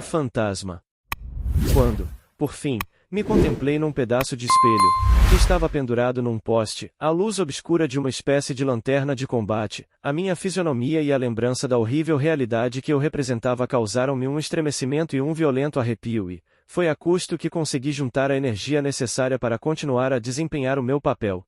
fantasma. Quando, por fim, me contemplei num pedaço de espelho, que estava pendurado num poste, à luz obscura de uma espécie de lanterna de combate, a minha fisionomia e a lembrança da horrível realidade que eu representava causaram-me um estremecimento e um violento arrepio e, foi a custo que consegui juntar a energia necessária para continuar a desempenhar o meu papel.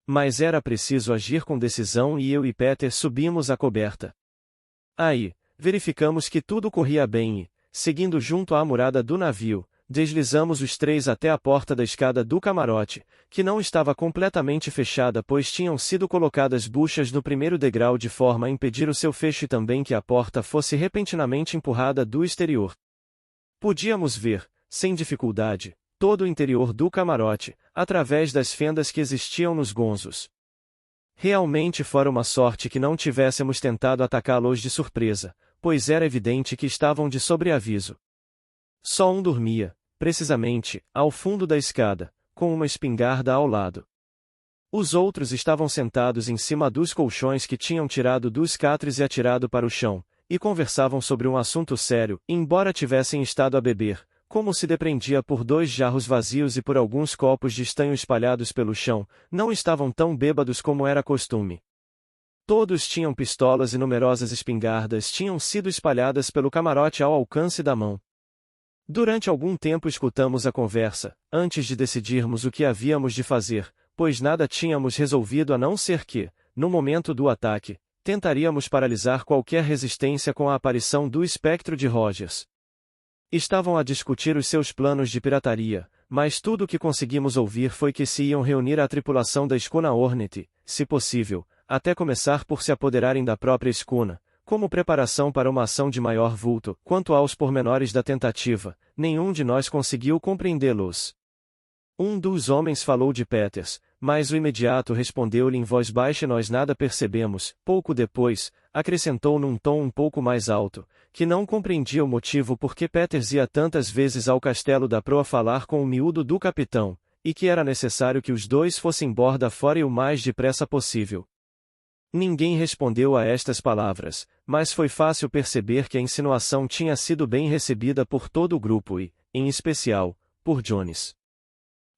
Mas era preciso agir com decisão e eu e Peter subimos a coberta. Aí, verificamos que tudo corria bem e, seguindo junto à murada do navio, deslizamos os três até a porta da escada do camarote, que não estava completamente fechada pois tinham sido colocadas buchas no primeiro degrau de forma a impedir o seu fecho e também que a porta fosse repentinamente empurrada do exterior. Podíamos ver, sem dificuldade, todo o interior do camarote, através das fendas que existiam nos gonzos. Realmente fora uma sorte que não tivéssemos tentado atacá-los de surpresa, pois era evidente que estavam de sobreaviso. Só um dormia, precisamente, ao fundo da escada, com uma espingarda ao lado. Os outros estavam sentados em cima dos colchões que tinham tirado dos catres e atirado para o chão, e conversavam sobre um assunto sério, embora tivessem estado a beber, como se depreendia por 2 jarros vazios e por alguns copos de estanho espalhados pelo chão, não estavam tão bêbados como era costume. Todos tinham pistolas e numerosas espingardas tinham sido espalhadas pelo camarote ao alcance da mão. Durante algum tempo escutamos a conversa, antes de decidirmos o que havíamos de fazer, pois nada tínhamos resolvido a não ser que, no momento do ataque, tentaríamos paralisar qualquer resistência com a aparição do espectro de Rogers. Estavam a discutir os seus planos de pirataria, mas tudo o que conseguimos ouvir foi que se iam reunir à tripulação da escuna Hornet, se possível, até começar por se apoderarem da própria escuna, como preparação para uma ação de maior vulto. Quanto aos pormenores da tentativa, nenhum de nós conseguiu compreendê-los. Um dos homens falou de Peters, mas o imediato respondeu-lhe em voz baixa e nós nada percebemos. Pouco depois, acrescentou num tom um pouco mais alto, que não compreendia o motivo por que Peters ia tantas vezes ao castelo da proa falar com o miúdo do capitão, e que era necessário que os dois fossem borda fora e o mais depressa possível. Ninguém respondeu a estas palavras, mas foi fácil perceber que a insinuação tinha sido bem recebida por todo o grupo e, em especial, por Jones.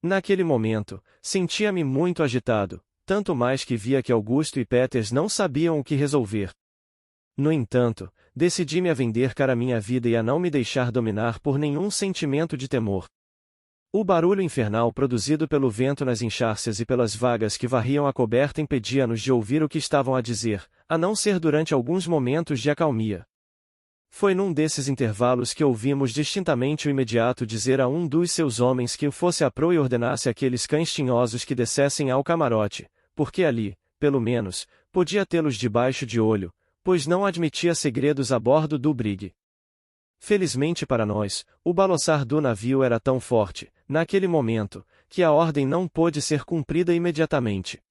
Naquele momento, sentia-me muito agitado, tanto mais que via que Augusto e Peters não sabiam o que resolver. No entanto, decidi-me a vender cara minha vida e a não me deixar dominar por nenhum sentimento de temor. O barulho infernal produzido pelo vento nas enxárcias e pelas vagas que varriam a coberta impedia-nos de ouvir o que estavam a dizer, a não ser durante alguns momentos de acalmia. Foi num desses intervalos que ouvimos distintamente o imediato dizer a um dos seus homens que o fosse à proa e ordenasse àqueles cães tinhosos que descessem ao camarote, porque ali, pelo menos, podia tê-los debaixo de olho, pois não admitia segredos a bordo do brig. Felizmente para nós, o balançar do navio era tão forte, naquele momento, que a ordem não pôde ser cumprida imediatamente.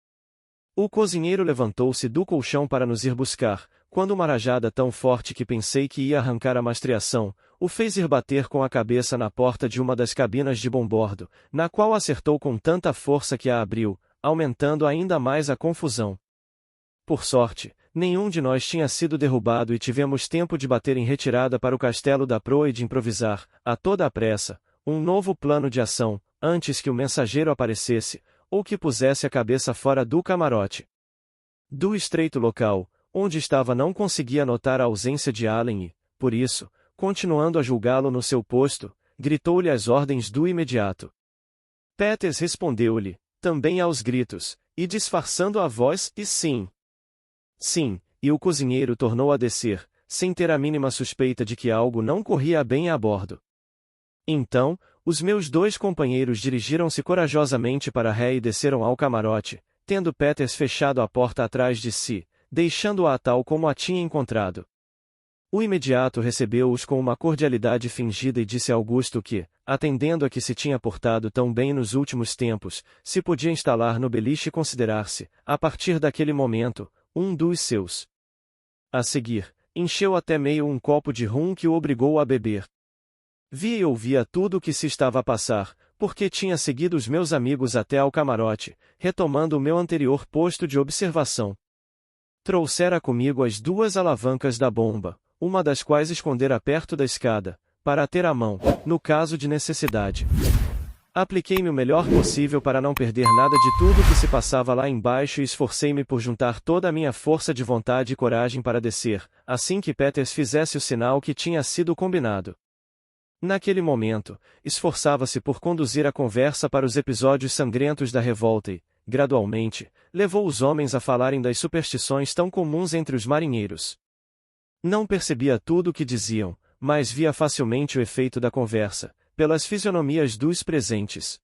O cozinheiro levantou-se do colchão para nos ir buscar, quando uma rajada tão forte que pensei que ia arrancar a mastreação, o fez ir bater com a cabeça na porta de uma das cabinas de bombordo, na qual acertou com tanta força que a abriu, aumentando ainda mais a confusão. Por sorte, nenhum de nós tinha sido derrubado e tivemos tempo de bater em retirada para o castelo da proa e de improvisar, a toda a pressa, um novo plano de ação, antes que o mensageiro aparecesse, ou que pusesse a cabeça fora do camarote. Do estreito local, onde estava não conseguia notar a ausência de Allen e, por isso, continuando a julgá-lo no seu posto, gritou-lhe as ordens do imediato. Peters respondeu-lhe, também aos gritos, e disfarçando a voz, e sim. Sim, e o cozinheiro tornou a descer, sem ter a mínima suspeita de que algo não corria bem a bordo. Então, os meus 2 companheiros dirigiram-se corajosamente para a ré e desceram ao camarote, tendo Peters fechado a porta atrás de si, deixando-a tal como a tinha encontrado. O imediato recebeu-os com uma cordialidade fingida e disse a Augusto que, atendendo a que se tinha portado tão bem nos últimos tempos, se podia instalar no beliche e considerar-se, a partir daquele momento, um dos seus. A seguir, encheu até meio um copo de rum que o obrigou a beber. Via e ouvia tudo o que se estava a passar, porque tinha seguido os meus amigos até ao camarote, retomando o meu anterior posto de observação. Trouxera comigo as 2 alavancas da bomba, uma das quais escondera perto da escada, para ter à mão, no caso de necessidade. Apliquei-me o melhor possível para não perder nada de tudo que se passava lá embaixo e esforcei-me por juntar toda a minha força de vontade e coragem para descer, assim que Peters fizesse o sinal que tinha sido combinado. Naquele momento, esforçava-se por conduzir a conversa para os episódios sangrentos da revolta e, gradualmente, levou os homens a falarem das superstições tão comuns entre os marinheiros. Não percebia tudo o que diziam, mas via facilmente o efeito da conversa, pelas fisionomias dos presentes.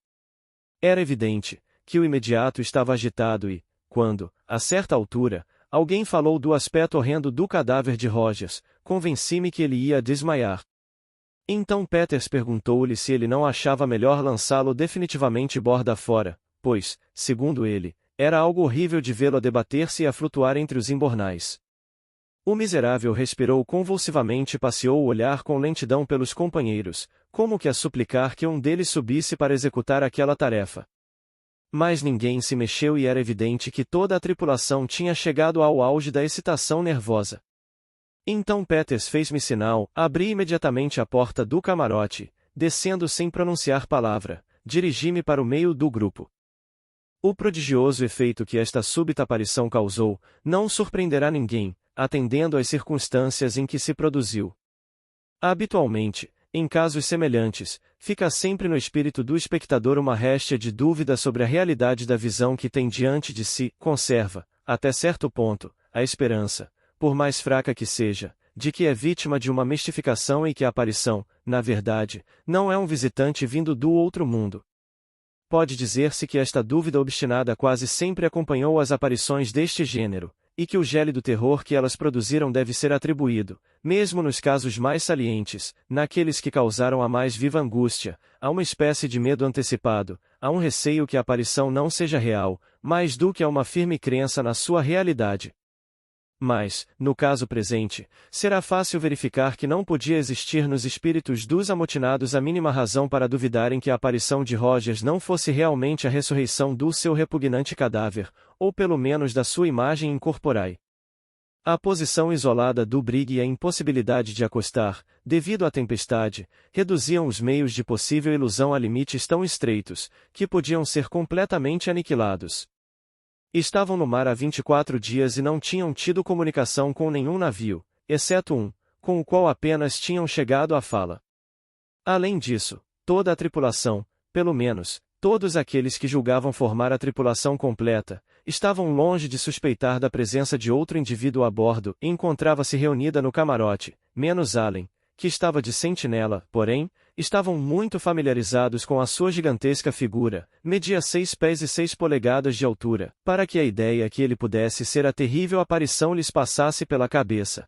Era evidente que o imediato estava agitado e, quando, a certa altura, alguém falou do aspecto horrendo do cadáver de Rogers, convenci-me que ele ia desmaiar. Então Peters perguntou-lhe se ele não achava melhor lançá-lo definitivamente borda fora, pois, segundo ele, era algo horrível de vê-lo a debater-se e a flutuar entre os imbornais. O miserável respirou convulsivamente e passeou o olhar com lentidão pelos companheiros, como que a suplicar que um deles subisse para executar aquela tarefa. Mas ninguém se mexeu e era evidente que toda a tripulação tinha chegado ao auge da excitação nervosa. Então Peters fez-me sinal, abri imediatamente a porta do camarote, descendo sem pronunciar palavra, dirigi-me para o meio do grupo. O prodigioso efeito que esta súbita aparição causou, não surpreenderá ninguém, atendendo às circunstâncias em que se produziu. Habitualmente, em casos semelhantes, fica sempre no espírito do espectador uma réstia de dúvida sobre a realidade da visão que tem diante de si, conserva, até certo ponto, a esperança, por mais fraca que seja, de que é vítima de uma mistificação e que a aparição, na verdade, não é um visitante vindo do outro mundo. Pode dizer-se que esta dúvida obstinada quase sempre acompanhou as aparições deste gênero, e que o gélido terror que elas produziram deve ser atribuído, mesmo nos casos mais salientes, naqueles que causaram a mais viva angústia, a uma espécie de medo antecipado, a um receio que a aparição não seja real, mais do que a uma firme crença na sua realidade. Mas, no caso presente, será fácil verificar que não podia existir nos espíritos dos amotinados a mínima razão para duvidarem que a aparição de Rogers não fosse realmente a ressurreição do seu repugnante cadáver, ou pelo menos da sua imagem incorporai. A posição isolada do brig e a impossibilidade de acostar, devido à tempestade, reduziam os meios de possível ilusão a limites tão estreitos, que podiam ser completamente aniquilados. Estavam no mar há 24 dias e não tinham tido comunicação com nenhum navio, exceto um, com o qual apenas tinham chegado à fala. Além disso, toda a tripulação, pelo menos, todos aqueles que julgavam formar a tripulação completa, estavam longe de suspeitar da presença de outro indivíduo a bordo e encontrava-se reunida no camarote, menos Allen, que estava de sentinela, porém, estavam muito familiarizados com a sua gigantesca figura, media 6 pés e 6 polegadas de altura, para que a ideia que ele pudesse ser a terrível aparição lhes passasse pela cabeça.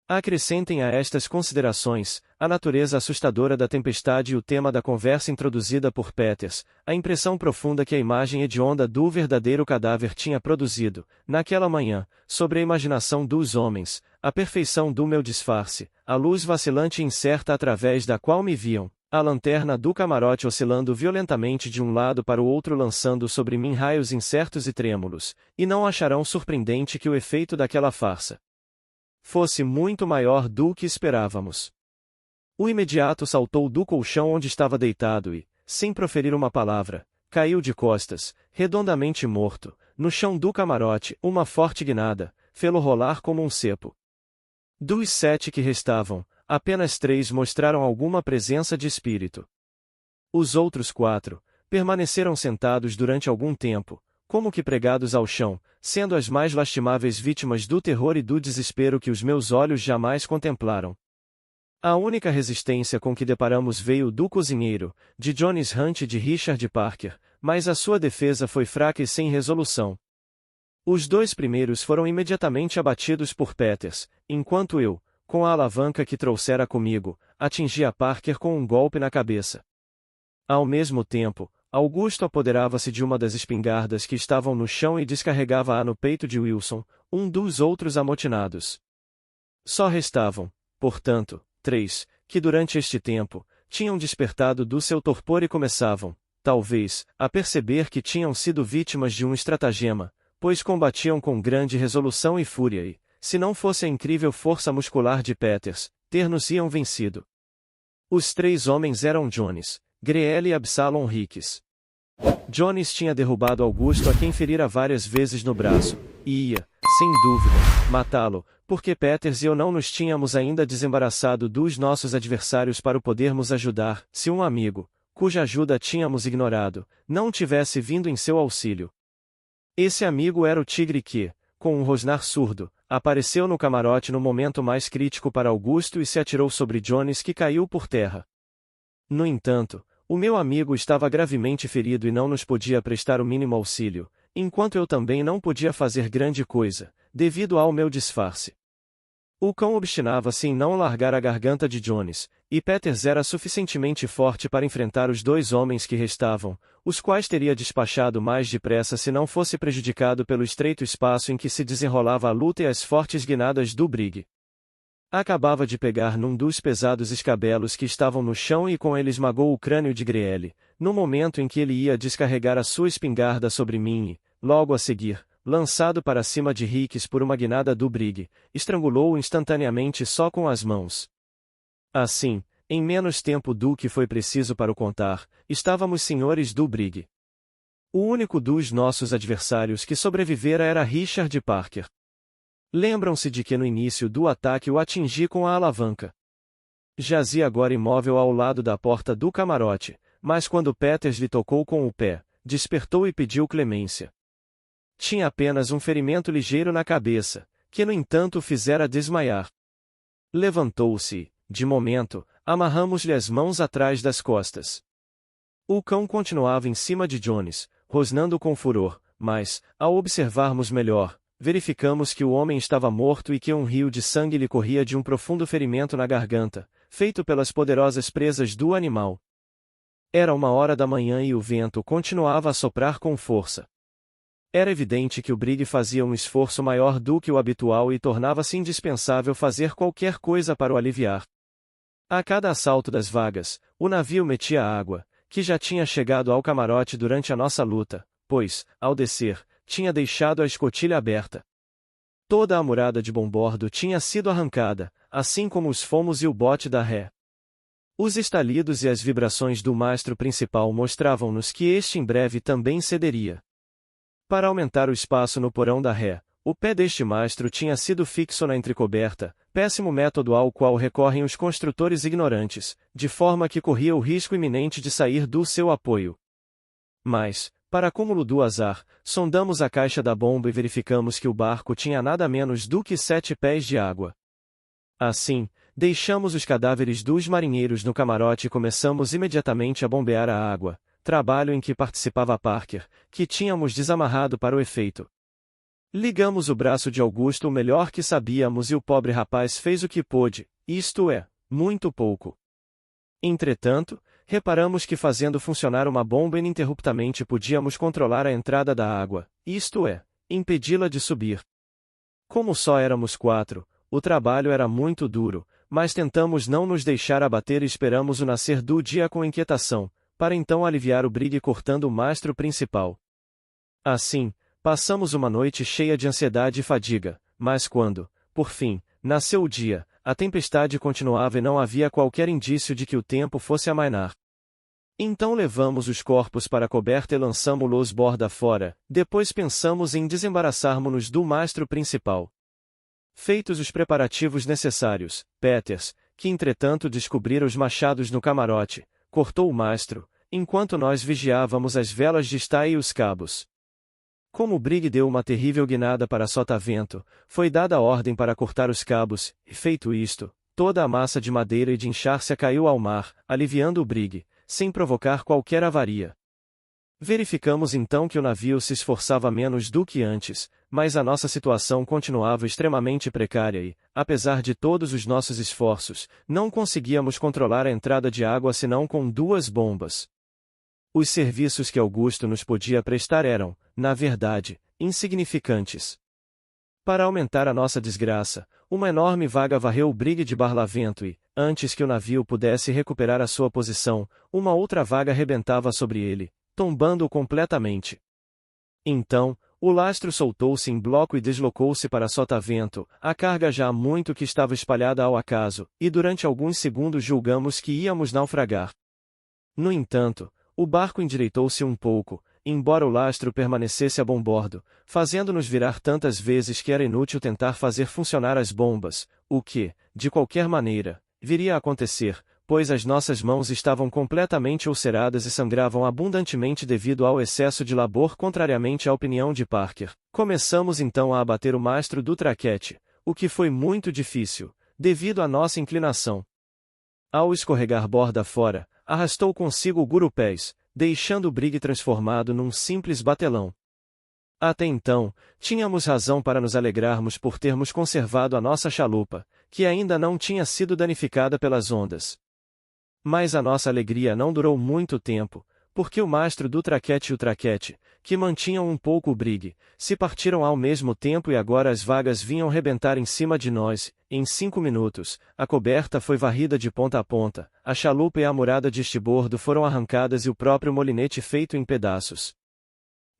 Acrescentem a estas considerações, a natureza assustadora da tempestade e o tema da conversa introduzida por Peters, a impressão profunda que a imagem hedionda do verdadeiro cadáver tinha produzido, naquela manhã, sobre a imaginação dos homens, a perfeição do meu disfarce, a luz vacilante e incerta através da qual me viam, a lanterna do camarote oscilando violentamente de um lado para o outro lançando sobre mim raios incertos e trêmulos, e não acharão surpreendente que o efeito daquela farsa fosse muito maior do que esperávamos. O imediato saltou do colchão onde estava deitado e, sem proferir uma palavra, caiu de costas, redondamente morto, no chão do camarote, uma forte guinada, fê-lo rolar como um cepo. Dos 7 que restavam, apenas 3 mostraram alguma presença de espírito. Os outros 4 permaneceram sentados durante algum tempo, como que pregados ao chão, sendo as mais lastimáveis vítimas do terror e do desespero que os meus olhos jamais contemplaram. A única resistência com que deparamos veio do cozinheiro, de Jones Hunt e de Richard Parker, mas a sua defesa foi fraca e sem resolução. Os 2 primeiros foram imediatamente abatidos por Peters, enquanto eu, com a alavanca que trouxera comigo, atingi a Parker com um golpe na cabeça. Ao mesmo tempo, Augusto apoderava-se de uma das espingardas que estavam no chão e descarregava-a no peito de Wilson, um dos outros amotinados. Só restavam, portanto, 3, que durante este tempo, tinham despertado do seu torpor e começavam, talvez, a perceber que tinham sido vítimas de um estratagema, pois combatiam com grande resolução e fúria e, se não fosse a incrível força muscular de Peters, ter-nos-iam vencido. Os 3 homens eram Jones, Greely e Absalom Hicks. Jones tinha derrubado Augusto, a quem ferira várias vezes no braço, e ia, sem dúvida, matá-lo, porque Peters e eu não nos tínhamos ainda desembaraçado dos nossos adversários para o podermos ajudar, se um amigo, cuja ajuda tínhamos ignorado, não tivesse vindo em seu auxílio. Esse amigo era o tigre que, com um rosnar surdo, apareceu no camarote no momento mais crítico para Augusto e se atirou sobre Jones, que caiu por terra. No entanto, o meu amigo estava gravemente ferido e não nos podia prestar o mínimo auxílio, enquanto eu também não podia fazer grande coisa, devido ao meu disfarce. O cão obstinava-se em não largar a garganta de Jones, e Peters era suficientemente forte para enfrentar os 2 homens que restavam, os quais teria despachado mais depressa se não fosse prejudicado pelo estreito espaço em que se desenrolava a luta e as fortes guinadas do Brigg. Acabava de pegar num dos pesados escabelos que estavam no chão e com ele esmagou o crânio de Greely, no momento em que ele ia descarregar a sua espingarda sobre mim e, logo a seguir, lançado para cima de Hicks por uma guinada do Brigg, estrangulou-o instantaneamente só com as mãos. Assim, em menos tempo do que foi preciso para o contar, estávamos senhores do Brigg. O único dos nossos adversários que sobrevivera era Richard Parker. Lembram-se de que no início do ataque o atingi com a alavanca. Jazia agora imóvel ao lado da porta do camarote, mas quando Peters lhe tocou com o pé, despertou e pediu clemência. Tinha apenas um ferimento ligeiro na cabeça, que no entanto o fizera desmaiar. Levantou-se e, de momento, amarramos-lhe as mãos atrás das costas. O cão continuava em cima de Jones, rosnando com furor, mas, ao observarmos melhor, verificamos que o homem estava morto e que um rio de sangue lhe corria de um profundo ferimento na garganta, feito pelas poderosas presas do animal. Era 1h da manhã e o vento continuava a soprar com força. Era evidente que o Brigg fazia um esforço maior do que o habitual e tornava-se indispensável fazer qualquer coisa para o aliviar. A cada assalto das vagas, o navio metia água, que já tinha chegado ao camarote durante a nossa luta, pois, ao descer, tinha deixado a escotilha aberta. Toda a murada de bombordo tinha sido arrancada, assim como os fomos e o bote da ré. Os estalidos e as vibrações do mastro principal mostravam-nos que este em breve também cederia. Para aumentar o espaço no porão da ré, o pé deste mastro tinha sido fixo na entrecoberta, péssimo método ao qual recorrem os construtores ignorantes, de forma que corria o risco iminente de sair do seu apoio. Mas, para acúmulo do azar, sondamos a caixa da bomba e verificamos que o barco tinha nada menos do que 7 pés de água. Assim, deixamos os cadáveres dos marinheiros no camarote e começamos imediatamente a bombear a água, trabalho em que participava Parker, que tínhamos desamarrado para o efeito. Ligamos o braço de Augusto o melhor que sabíamos e o pobre rapaz fez o que pôde, isto é, muito pouco. Entretanto, reparamos que fazendo funcionar uma bomba ininterruptamente podíamos controlar a entrada da água, isto é, impedi-la de subir. Como só éramos 4, o trabalho era muito duro, mas tentamos não nos deixar abater e esperamos o nascer do dia com inquietação, para então aliviar o Brigg cortando o mastro principal. Assim, passamos uma noite cheia de ansiedade e fadiga, mas quando, por fim, nasceu o dia, a tempestade continuava e não havia qualquer indício de que o tempo fosse amainar. Então levamos os corpos para a coberta e lançamo-los borda fora, depois pensamos em desembaraçarmos-nos do mastro principal. Feitos os preparativos necessários, Peters, que entretanto descobrira os machados no camarote, cortou o mastro, enquanto nós vigiávamos as velas de estaia e os cabos. Como o Brigg deu uma terrível guinada para sotavento, foi dada a ordem para cortar os cabos, e feito isto, toda a massa de madeira e de enxárcia caiu ao mar, aliviando o Brigg, sem provocar qualquer avaria. Verificamos então que o navio se esforçava menos do que antes, mas a nossa situação continuava extremamente precária e, apesar de todos os nossos esforços, não conseguíamos controlar a entrada de água senão com 2 bombas. Os serviços que Augusto nos podia prestar eram, na verdade, insignificantes. Para aumentar a nossa desgraça, uma enorme vaga varreu o Brigg de barlavento e, antes que o navio pudesse recuperar a sua posição, uma outra vaga rebentava sobre ele, tombando-o completamente. Então, O lastro soltou-se em bloco e deslocou-se para sotavento, a carga já há muito que estava espalhada ao acaso, e durante alguns segundos julgamos que íamos naufragar. No entanto, o barco endireitou-se um pouco, embora o lastro permanecesse a bom bordo, fazendo-nos virar tantas vezes que era inútil tentar fazer funcionar as bombas, o que, de qualquer maneira, viria a acontecer, pois as nossas mãos estavam completamente ulceradas e sangravam abundantemente devido ao excesso de labor. Contrariamente à opinião de Parker, começamos então a abater o mastro do traquete, o que foi muito difícil, devido à nossa inclinação. Ao escorregar borda fora, arrastou consigo o gurupés, deixando o brigue transformado num simples batelão. Até então, tínhamos razão para nos alegrarmos por termos conservado a nossa chalupa, que ainda não tinha sido danificada pelas ondas. Mas a nossa alegria não durou muito tempo, porque o mastro do traquete e o traquete, que mantinham um pouco o brigue, se partiram ao mesmo tempo e agora as vagas vinham rebentar em cima de nós. Em 5 minutos, a coberta foi varrida de ponta a ponta, a chalupa e a murada de estibordo foram arrancadas e o próprio molinete feito em pedaços.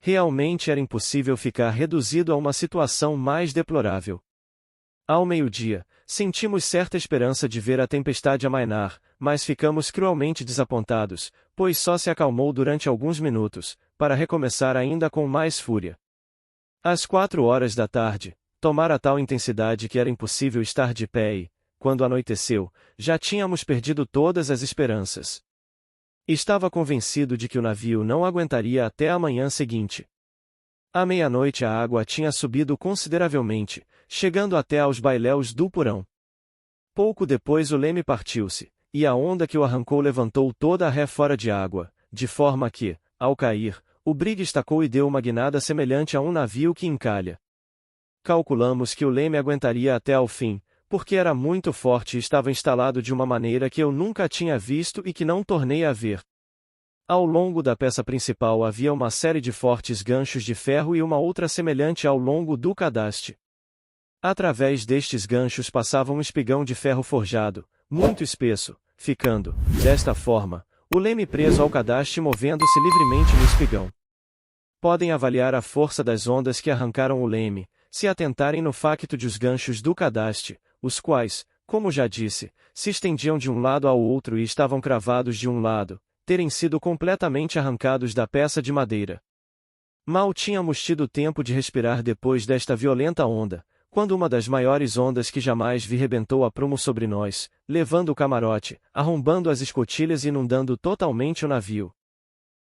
Realmente era impossível ficar reduzido a uma situação mais deplorável. Ao meio-dia, sentimos certa esperança de ver a tempestade amainar, mas ficamos cruelmente desapontados, pois só se acalmou durante alguns minutos, para recomeçar ainda com mais fúria. Às 4 horas da tarde, tomara tal intensidade que era impossível estar de pé e, quando anoiteceu, já tínhamos perdido todas as esperanças. Estava convencido de que o navio não aguentaria até a manhã seguinte. À meia-noite a água tinha subido consideravelmente, chegando até aos bailéus do porão. Pouco depois o leme partiu-se, e a onda que o arrancou levantou toda a ré fora de água, de forma que, ao cair, o brigue estacou e deu uma guinada semelhante a um navio que encalha. Calculamos que o leme aguentaria até ao fim, porque era muito forte e estava instalado de uma maneira que eu nunca tinha visto e que não tornei a ver. Ao longo da peça principal havia uma série de fortes ganchos de ferro e uma outra semelhante ao longo do cadaste. Através destes ganchos passava um espigão de ferro forjado, muito espesso, ficando, desta forma, o leme preso ao cadaste movendo-se livremente no espigão. Podem avaliar a força das ondas que arrancaram o leme, se atentarem no facto de os ganchos do cadaste, os quais, como já disse, se estendiam de um lado ao outro e estavam cravados de um lado, terem sido completamente arrancados da peça de madeira. Mal tínhamos tido tempo de respirar depois desta violenta onda, quando uma das maiores ondas que jamais vi rebentou a prumo sobre nós, levando o camarote, arrombando as escotilhas e inundando totalmente o navio.